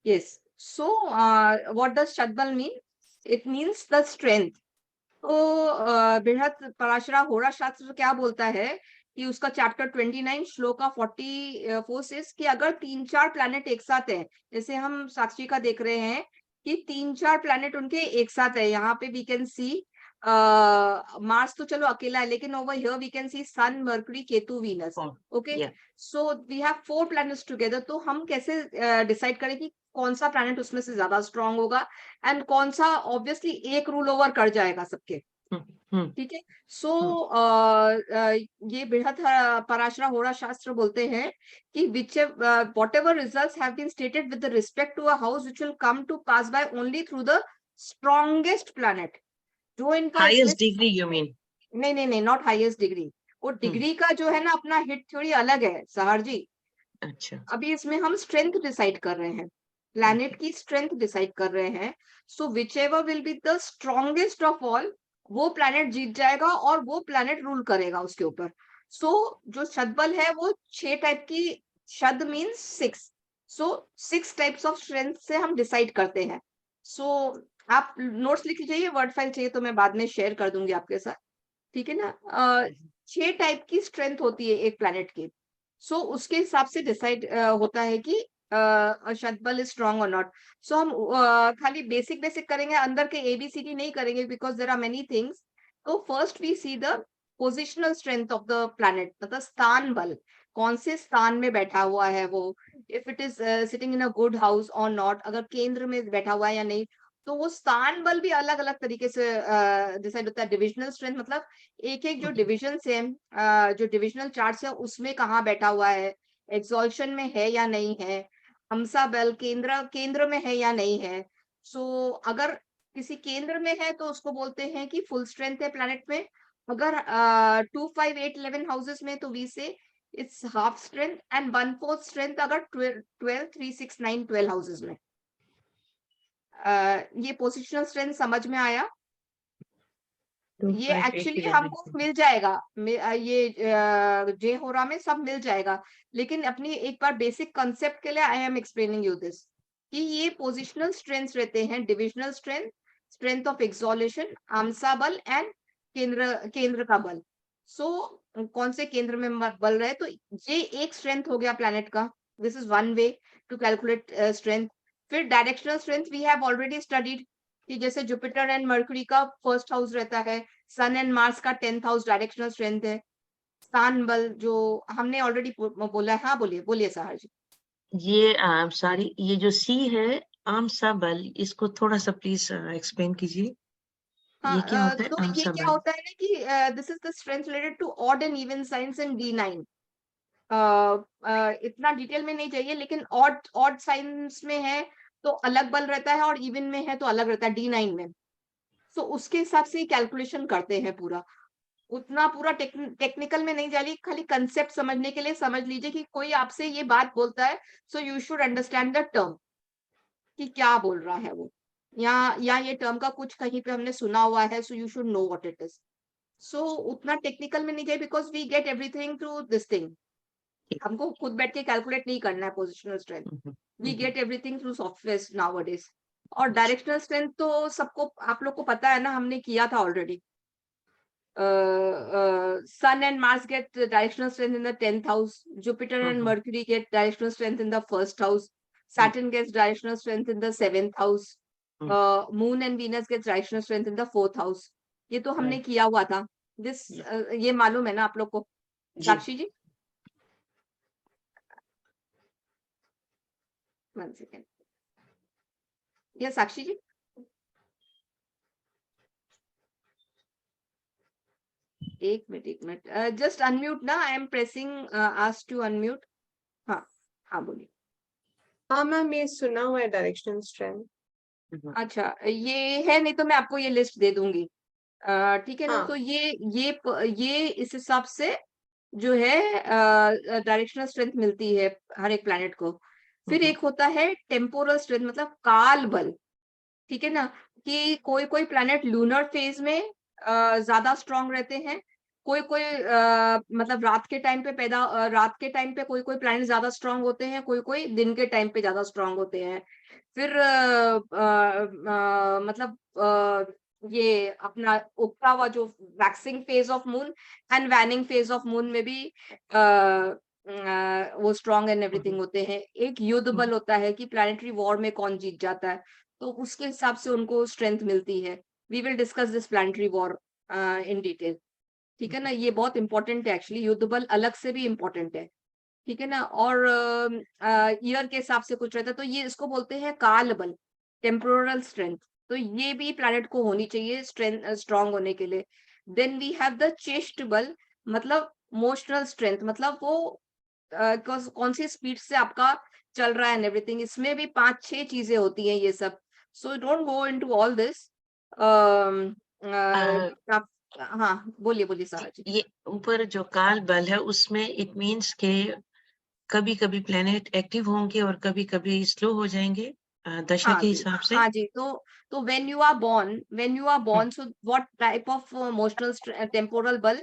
Yes. So, what does Shadbal mean? It means the strength. तो बृहत पराशरा होरा शास्त्र क्या बोलता है कि उसका चैप्टर 29 श्लोका 44 से कि अगर 3-4 प्लैनेट एक साथ है, जैसे हम साक्षी का देख रहे हैं कि 3-4 प्लैनेट उनके एक साथ है, यहाँ पे वी कैन सी मार्स तो चलो अकेला है, लेकिन over here we can see Sun, Mercury, Ketu, Venus. Okay, Yeah. So we have 4 planets together. तो हम कैसे डिसाइड करें कि कौन सा प्लैनेट उसमें से ज्यादा स्ट्रांग होगा एंड कौन सा ऑब्वियसली एक रूल ओवर कर जाएगा सबके. ठीक है. सो ये बृहत पराशरा होरा शास्त्र बोलते हैं कि which whatever results have been stated with respect to a house which will come to pass by only through the strongest planet. जो इनका Highest degree, you mean? नहीं नहीं नहीं, नॉट हाईएस्ट डिग्री. वो डिग्री का जो है ना अपना हिट थ्योरी अलग है सहर जी. अच्छा. अभी इसमें हम स्ट्रेंथ डिसाइड कर रहे हैं, प्लैनेट की स्ट्रेंथ डिसाइड कर रहे हैं. So whichever will be the strongest of all, वो प्लैनेट जीत जाएगा और वो प्लैनेट रूल करेगा उसके ऊपर. सो जो शतबल है वो 6 टाइप की, शद means 6. So 6 types of strength से हम डिसाइड करते हैं. सो आप नोट्स लिख लीजिए, वर्ड फाइल चाहिए तो मैं बाद में शेयर कर दूंगी आपके साथ. ठीक है ना. 6 टाइप की स्ट्रेंथ होती है एक प्लैनेट की. सो उसके हिसाब से डिसाइड होता है कि शतबल इज स्ट्रॉन्ग और नॉट. सो हम खाली बेसिक बेसिक करेंगे, अंदर के एबीसीडी नहीं करेंगे because there are many things. तो first we see the positional strength of the planet, मतलब स्थान बल, कौन से स्थान में बैठा हुआ है वो, if it is sitting in a good house और नॉट, अगर केंद्र में बैठा हुआ है या नहीं. तो वो स्थान बल भी अलग अलग तरीके से डिसाइड होता है. डिविजनल स्ट्रेंथ मतलब एक एक जो डिविजन है, जो डिविजनल चार्ट है उसमें कहाँ बैठा हुआ है, एक्सॉल्शन में है या नहीं है, हमसा बल केंद्र केंद्र में है या नहीं है. सो अगर किसी केंद्र में है तो उसको बोलते हैं कि फुल स्ट्रेंथ है प्लैनेट में. अगर 2, 5, 8, 11 हाउसेस में तो वी से it's half strength and 1/4 strength अगर 12, 3, 6, 9, 12 हाउसेस में. ये पोजिशनल स्ट्रेंथ समझ में आया. 2, ये 5, 8, एक्चुअली 11. हमको मिल जाएगा, ये जे होरा में सब मिल जाएगा. लेकिन अपनी एक बार बेसिक कंसेप्ट के लिए I am explaining you this कि ये पोजिशनल स्ट्रेंथ रहते हैं, divisional strength, strength of exaltation, आमसा बल एंड केंद्र केंद्र का बल. सो कौन से केंद्र में बल रहे, तो ये एक स्ट्रेंथ हो गया प्लैनेट का. This is one way to calculate strength. फिर directional strength we have already studied कि जैसे जुपिटर एंड मर्क्यूरी का फर्स्ट हाउस रहता है, सन एंड मार्स का 10th हाउस डायरेक्शनल स्ट्रेंथ है. स्थान बल जो हमने ऑलरेडी बोला है. हाँ बोलिए बोलिए सहर जी. ये सॉरी, ये जो सी है आमसा बल, इसको थोड़ा सा प्लीज एक्सप्लेन कीजिए. ये क्या हाँ, होता है तो ये आमसा क्या बल? होता है ना कि this is the strength related to odd and even signs in D9. इतना डिटेल में नहीं चाहिए, लेकिन ऑड ऑड साइंस में है तो अलग बल रहता है और इवन में है तो अलग रहता है D9 में. तो उसके हिसाब से कैलकुलेशन करते हैं पूरा. उतना पूरा टेक्निकल में नहीं जा रही, खाली कंसेप्ट समझने के लिए समझ लीजिए कि कोई आपसे ये बात बोलता है, so you should understand the term कि क्या बोल रहा है वो, या ये टर्म का कुछ कहीं पे हमने सुना हुआ है, so you should know what it is. So उतना टेक्निकल में नहीं जाए because we get everything through this thing. हमको खुद बैठ के कैलकुलेट नहीं करना है positional strength. We get everything through software nowadays. और डायरेक्शनल स्ट्रेंथ तो सबको आप लोग को पता है ना, हमने किया था already. Sun and Mars get directional strength in the 10th house. Jupiter and Mercury get directional strength in the first house. Saturn gets directional strength in the 7th house. Moon and Venus gets directional strength in the 4th house. ये तो हमने किया हुआ था. This ये मालूम है ना आप लोग को, साक्षी जी? One second. Yes, साक्षी जी? एक मिनट जस्ट अनम्यूट ना, I am pressing ask to unmute. हाँ हाँ बोलिए. हाँ मैम, ये सुना हुआ है डायरेक्शनल स्ट्रेंथ. अच्छा ये है, नहीं तो मैं आपको ये लिस्ट दे दूंगी. ठीक है ना. हाँ. तो ये इस हिसाब से जो है डायरेक्शनल स्ट्रेंथ मिलती है हर एक प्लैनेट को. फिर एक होता है टेम्पोरल स्ट्रेंथ, मतलब काल बल. ठीक है ना, कि कोई कोई प्लैनेट लूनर फेज में ज्यादा स्ट्रांग रहते हैं, कोई कोई मतलब रात के टाइम पे रात के टाइम पे कोई कोई प्लैनेट ज्यादा स्ट्रांग होते हैं, कोई कोई दिन के टाइम पे ज्यादा स्ट्रांग होते हैं। फिर मतलब ये अपना उगता हुआ जो waxing phase of moon and waning phase of moon में भी वो स्ट्रांग एंड एवरीथिंग होते हैं। एक युद्ध बल होता है कि प्लैनेटरी वॉर में कौन जीत जाता है, तो उसके हिसाब से उनको स्ट्रेंथ मिलती है। We will discuss this planetary war in detail, ठीक है ना। ये बहुत इंपॉर्टेंट है एक्चुअली, युद्ध बल अलग से भी इंपॉर्टेंट है, ठीक है ना। और ईयर के हिसाब से कुछ रहता है, तो ये इसको बोलते हैं काल बल, टेम्पोरल स्ट्रेंथ। तो ये भी प्लैनेट को होनी चाहिए स्ट्रेंथ स्ट्रांग होने के लिए। देन वी हैव द चेस्ट बल, मतलब मोशनल स्ट्रेंथ, मतलब वो कौन सी स्पीड से आपका चल रहा है एंड एवरीथिंग। इसमें भी 5-6 चीजें होती हैं ये सब, so don't go into all this. हाँ, बोलिए बोलिए सारा जी। ये ऊपर जो काल बल है उसमें इट मीन्स के कभी कभी प्लेनेट एक्टिव होंगे और कभी कभी स्लो हो जाएंगे दशा हाँ के जी, हिसाब से। हाँ जी। तो when you are born, so what type of motional temporal बल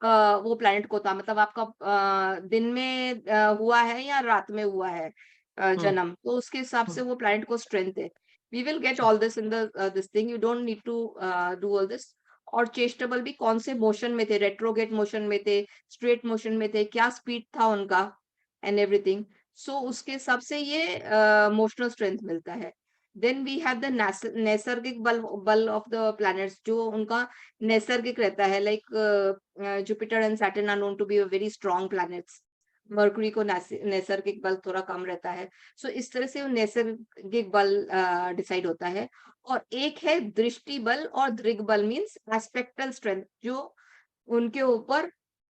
वो प्लैनेट को था, मतलब आपका दिन में हुआ है या रात में हुआ है जन्म, तो उसके हिसाब से वो प्लैनेट को स्ट्रेंथ है। We will get all this in the this thing, you don't need to do all this. और चेस्टेबल भी कौन से मोशन में थे, रेट्रोगेट मोशन में थे, स्ट्रेट मोशन में थे, क्या स्पीड था उनका एंड एवरीथिंग। सो उसके हिसाब से ये मोशनल स्ट्रेंथ मिलता है। देन वी हैव द नैसर्गिक बल ऑफ द प्लैनेट्स, जो उनका नैसर्गिक रहता है। Like Jupiter and Saturn are known to be very strong planets. Mercury को नैसर्गिक बल थोड़ा कम रहता है। सो इस तरह से वो नैसर्गिक बल डिसाइड होता है। और एक है दृष्टि बल और दृग बल, मीन्स एस्पेक्टल स्ट्रेंथ, जो उनके ऊपर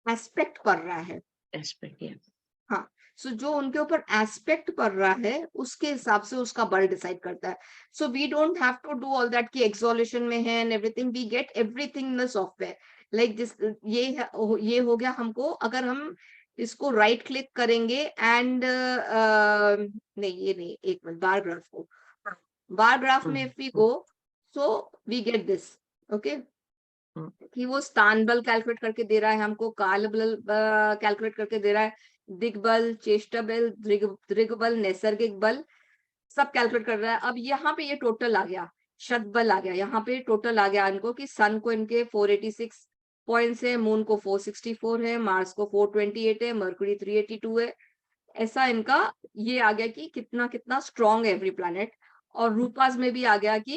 एस्पेक्ट पड़ रहा है। एस्पेक्ट, हाँ, सो जो उनके ऊपर एस्पेक्ट पड़ रहा है उसके हिसाब से उसका बल डिसाइड करता है। So we don't have to do all that कि एक्सोलेशन में है and everything, we get everything in the software. Like this, ये हो गया हमको, अगर हम इसको राइट क्लिक करेंगे एंड नहीं, ये नहीं, एक मिनट, बार ग्राफ को, बार ग्राफ में if we go, so we get this, okay, कि वो स्थान बल कैलकुलेट करके दे रहा है हमको, काल बल कैलकुलेट करके दे रहा है, दिग्बल, चेष्टा बल, दृग बल, नैसर्गिक बल, सब कैलकुलेट कर रहा है। अब यहाँ पे ये टोटल आ गया, शत बल आ गया, यहाँ पे टोटल आ गया इनको कि सन को इनके 486 पॉइंट्स है, मून को 464 है, मार्स को 428 है, मर्कुरी 382 है। ऐसा इनका ये आ गया कि कितना कितना स्ट्रॉन्ग है एवरी प्लैनेट। और रूपास में भी आ गया कि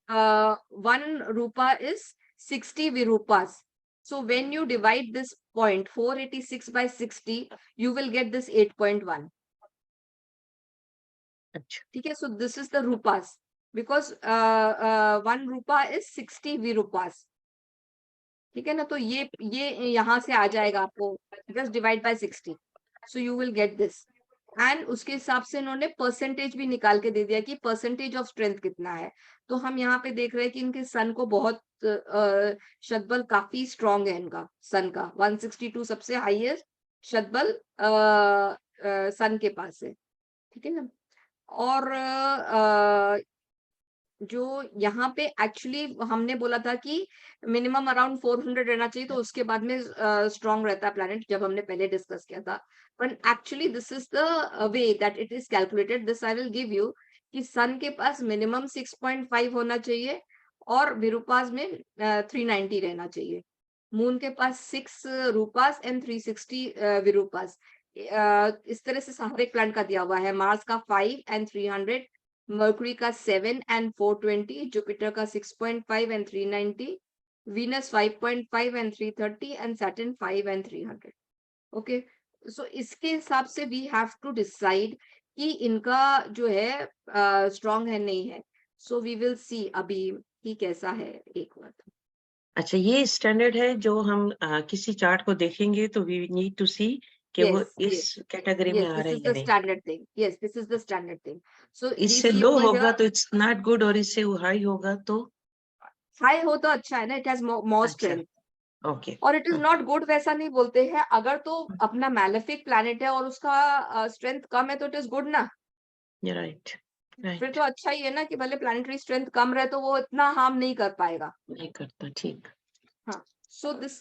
1 रूपा is 60 विरूपास। So when you divide this point 486 by 60, you will get this 8.1. अच्छा, ठीक है, so this is the rupas, because 1 rupa is 60 virupas. ठीक है ना, तो ये यहाँ से आ जाएगा आपको, just divide by 60, so you will get this. And उसके हिसाब से इन्होंने परसेंटेज भी निकाल के दे दिया कि परसेंटेज ऑफ स्ट्रेंथ कितना है। तो हम यहाँ पे देख रहे हैं कि इनके सन को बहुत शतबल काफी स्ट्रॉन्ग है, इनका सन का 162 सबसे हाईएस्ट शतबल सन के पास है, ठीक है ना। और जो यहाँ पे एक्चुअली हमने बोला था कि मिनिमम अराउंड 400 रहना चाहिए, तो उसके बाद में स्ट्रॉन्ग रहता है प्लैनेट, जब हमने पहले डिस्कस किया था। But actually this is the way that it is calculated, this I will give you, कि सन के पास मिनिमम 6.5 होना चाहिए और विरूपास में 390 रहना चाहिए। मून के पास 6 रूपास एंड 360 विरूपास। इस तरह से सारे प्लैनेट का दिया हुआ है। मार्स का 5 एंड 300, मर्कुरी का 7 एंड 420, जुपिटर का 6.5 and 390, Venus 5.5 and 330 and Saturn 5 and 300। Okay, so इसके हिसाब से वी हैव टू डिसाइड कि इनका जो है स्ट्रॉन्ग है नहीं है। सो वी विल सी अभी कि कैसा है, एक बार। अच्छा, ये स्टैंडर्ड है जो हम किसी चार्ट को देखेंगे तो वी नीड टू सी कि वो Yes, इस yes, कैटेगरी में yes, आ this रहा है is या the नहीं। standard thing. Yes, this is the standard thing. So we इससे see लो over होगा here, तो इट्स नॉट गुड और इससे हाई होगा तो high हो तो अच्छा है ना, it has more अच्छा। strength. ओके, और इट इज नॉट गुड वैसा नहीं बोलते हैं, अगर तो अपना मैलेफिक प्लैनेट है और उसका स्ट्रेंथ कम है तो इट इज गुड ना। राइट फिर राइट, तो अच्छा ही है ना कि भले प्लैनेटरी स्ट्रेंथ कम रहे तो वो इतना हार्म नहीं कर पाएगा। नहीं करता, ठीक। हाँ, सो दिस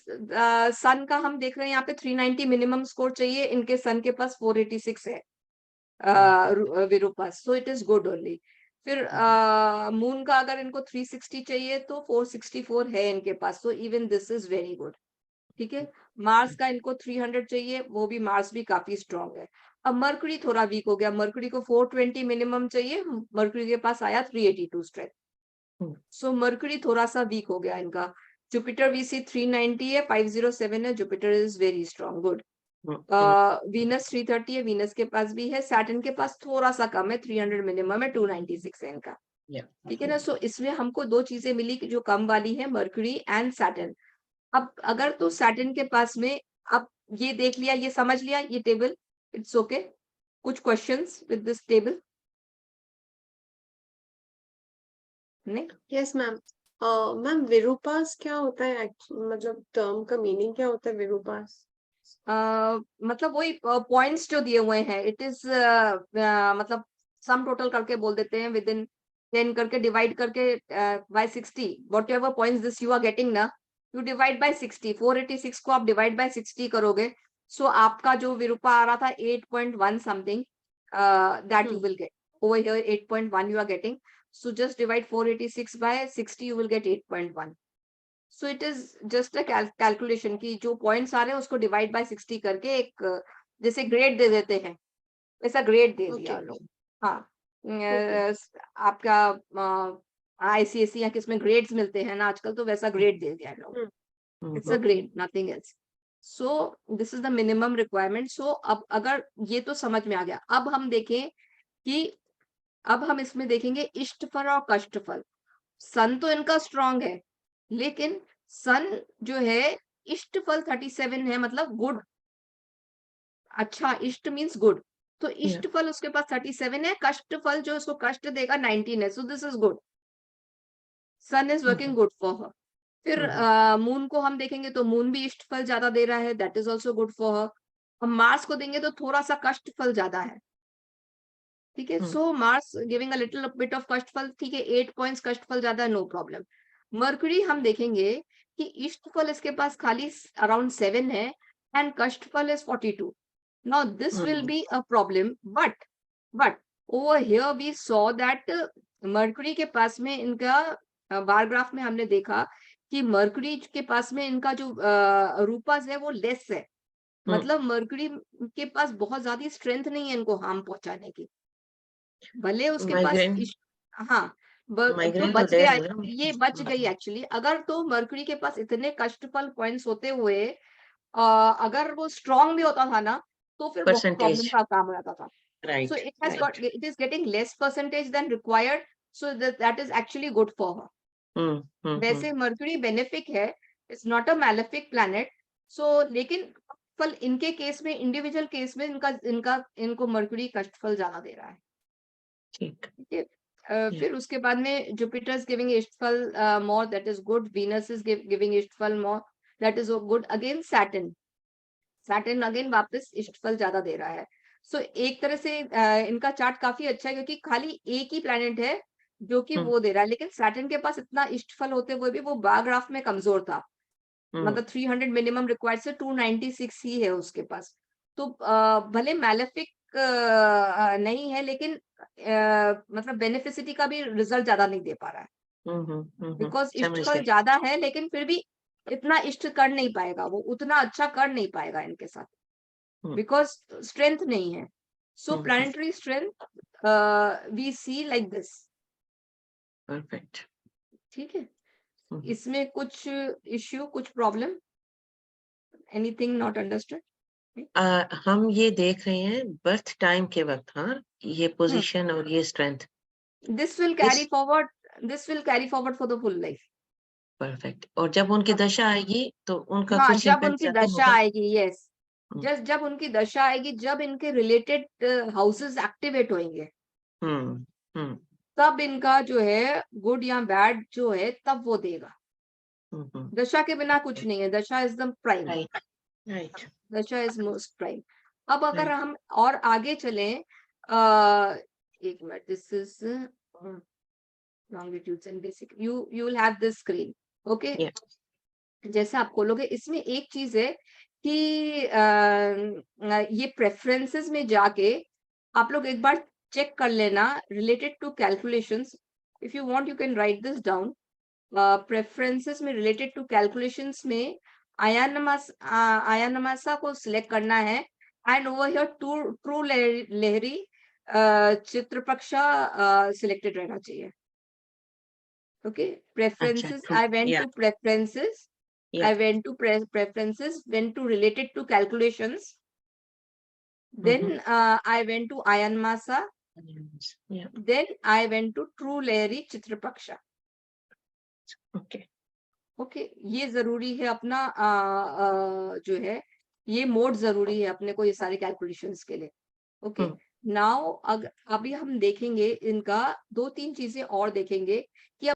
सन का हम देख रहे हैं यहाँ पे 390 मिनिमम स्कोर चाहिए, इनके सन के पास 486 है विरूपास, so it is good only. फिर मून का अगर इनको 360 चाहिए तो 464 है इनके पास, so even this is very good. ठीक है, मार्स का इनको 300 चाहिए, वो भी मार्स भी काफी स्ट्रांग है। अब मरकरी थोड़ा वीक हो गया, मरकरी को 420 मिनिमम चाहिए, मरकरी के पास आया 382 स्ट्रेंथ, सो मरकरी थोड़ा सा वीक हो गया इनका। जुपिटर वीसी 390 है, 507 है, Jupiter is very strong, good. Venus 330 है, वीनस के पास भी है, सैटर्न के पास थोड़ा सा कम है, 300 मिनिमम है, 296 है इनका। ठीक है ना, सो इसमें हमको दो चीजें मिली जो कम वाली है, मरकरी एंड सैटर्न। अब अगर तो सैटर्न के पास में, अब ये देख लिया, ये समझ लिया ये टेबल, इट्स ओके। कुछ क्वेश्चंस विद दिस टेबल? नहीं, यस मैम। मैम विरूपास क्या होता है मतलब टर्म का मीनिंग क्या होता है विरूपास? मतलब वही पॉइंट्स जो दिए हुए हैं, इट इज मतलब सम टोटल करके बोल देते हैं, विद इन 10 करके डिवाइड करके by 60, whatever points this you are getting ना, यू डिवाइड बाय 60, 486 को आप डिवाइड बाय 60 करोगे, सो आपका जो विरूपा आ रहा था 8.1 something, that you will get over here 8.1 you are getting, so just divide 486 by 60, you will get 8.1. So it is just a calculation की जो पॉइंट्स आ रहे हैं उसको डिवाइड बाय 60 करके एक जैसे ग्रेड दे देते हैं, वैसा ग्रेड दे दिया Okay. लोग। हाँ, आपका आईसीएसई या किसमें ग्रेड्स मिलते हैं ना आजकल, तो वैसा ग्रेड दे दिया लोग, it's a grade, nothing else. So this is the minimum requirement. सो अब अगर ये तो समझ में आ गया, अब हम देखें कि अब हम इसमें देखेंगे इष्टफल और कष्टफल। सन तो इनका स्ट्रांग है, लेकिन सन जो है इष्टफल 37 है, मतलब गुड, अच्छा, इष्ट मींस गुड, तो इष्टफल उसके पास 37 है, कष्टफल जो उसको कष्ट देगा 19 है, so this is good, sun is working good for her. फिर मून को हम देखेंगे तो मून भी इष्टफल ज्यादा दे रहा है, that is also good for हर। हम मार्स को देंगे तो थोड़ा सा कष्टफल ज्यादा है, ठीक है, so Mars giving a little bit of कष्टफल, ठीक है, 8 पॉइंट्स कष्टफल ज्यादा, नो प्रॉब्लम। मरकरी हम देखेंगे कि इष्टफल इसके पास खाली अराउंड 7 है एंड कष्टफल is 42। Now this will be a problem, but over here we saw that Mercury के पास में इनका बार ग्राफ में हमने देखा कि मरकरी के पास में इनका जो रूपस है वो लेस है, मतलब मरकरी के पास बहुत ज्यादा स्ट्रेंथ नहीं है इनको हार्म पहुंचाने की, भले उसके पास हाँ, तो बच गया, ये बच गई एक्चुअली। अगर तो मरकरी के पास इतने कष्टफल पॉइंट्स होते हुए अगर वो स्ट्रांग भी होता था ना, तो फिर बहुत प्रॉब्लम का काम हो जाता था। So it has got, it is getting less percentage than required, so that is actually good for her. वैसे मरकरी बेनिफिक है, it's not a malefic planet, so लेकिन फल इनके केस में, इंडिविजुअल केस में इनको मरकरी कष्टफल ज्यादा दे रहा है, ठीक है। फिर उसके बाद में जुपिटर इज गिविंग इष्टफल more, that is good. Venus is giving इष्टफल more, that is good. Again Saturn again वापस इष्टफल ज्यादा दे रहा है। सो एक तरह से इनका चार्ट काफी अच्छा है, क्योंकि खाली एक ही प्लेनेट है जो कि वो दे रहा है, लेकिन सैटर्न के पास इतना इष्टफल होते हुए भी वो बार ग्राफ में कमजोर था, मतलब 300 मिनिमम रिक्वायर्ड से 296 ही है उसके पास। तो भले मैलेफिक नहीं है, लेकिन मतलब बेनिफिसिटी का भी रिजल्ट ज्यादा नहीं दे पा रहा है, बिकॉज इष्टफल ज्यादा है, लेकिन फिर भी इतना इष्ट कर नहीं पाएगा, वो उतना अच्छा कर नहीं पाएगा इनके साथ, बिकॉज स्ट्रेंथ नहीं है। So planetary strength we see like this, perfect, ठीक है। इसमें कुछ इश्यू, कुछ प्रॉब्लम, एनीथिंग नॉट अंडरस्टूड? हम ये देख रहे हैं बर्थ टाइम के वक्त, हाँ, ये पोजीशन और ये strength, this will carry forward, this will carry forward for the full life. Perfect. और जब उनकी दशा आएगी तो उनका हाँ, कुछ जब इम्पैक्ट उनकी ज्यादा दशा होगा? आएगी, यस, जब उनकी दशा आएगी, जब इनके रिलेटेड हाउसेस एक्टिवेट होंगे, तब इनका जो है गुड या बैड जो है तब वो देगा। दशा के बिना कुछ नहीं है, दशा इज द प्राइम, राइट, दशा इज मोस्ट प्राइम। अब अगर Right. हम और आगे चलें, एक minute, this is longitudes and basic, you will have this screen, okay? Yeah. जैसे आप खोलोगे इसमें एक चीज है कि ये प्रेफरेंसेस में जाके आप लोग एक बार चेक कर लेना related to calculations. If you want you can write this down. Preferences में रिलेटेड टू कैलकुलेशंस में आयानमासा को सिलेक्ट करना है. And over here true Lahiri Chitrapaksha selected रहना चाहिए. ओके, अच्छा, preferences. true. I went Yeah, to preferences. I yeah. went to preferences, went to related to calculations. Then Mhm. I went to Ayan Masa. Yes, yeah, Then I went to True Layeri Chitrapaksha. okay. Okay, ये जरूरी है अपना जो है ये mode जरूरी है अपने को ये सारे कैलकुलेशंस के लिए. ओके, हुँ. नाउ अगर अभी हम देखेंगे इनका 2-3 चीजें और देखेंगे कि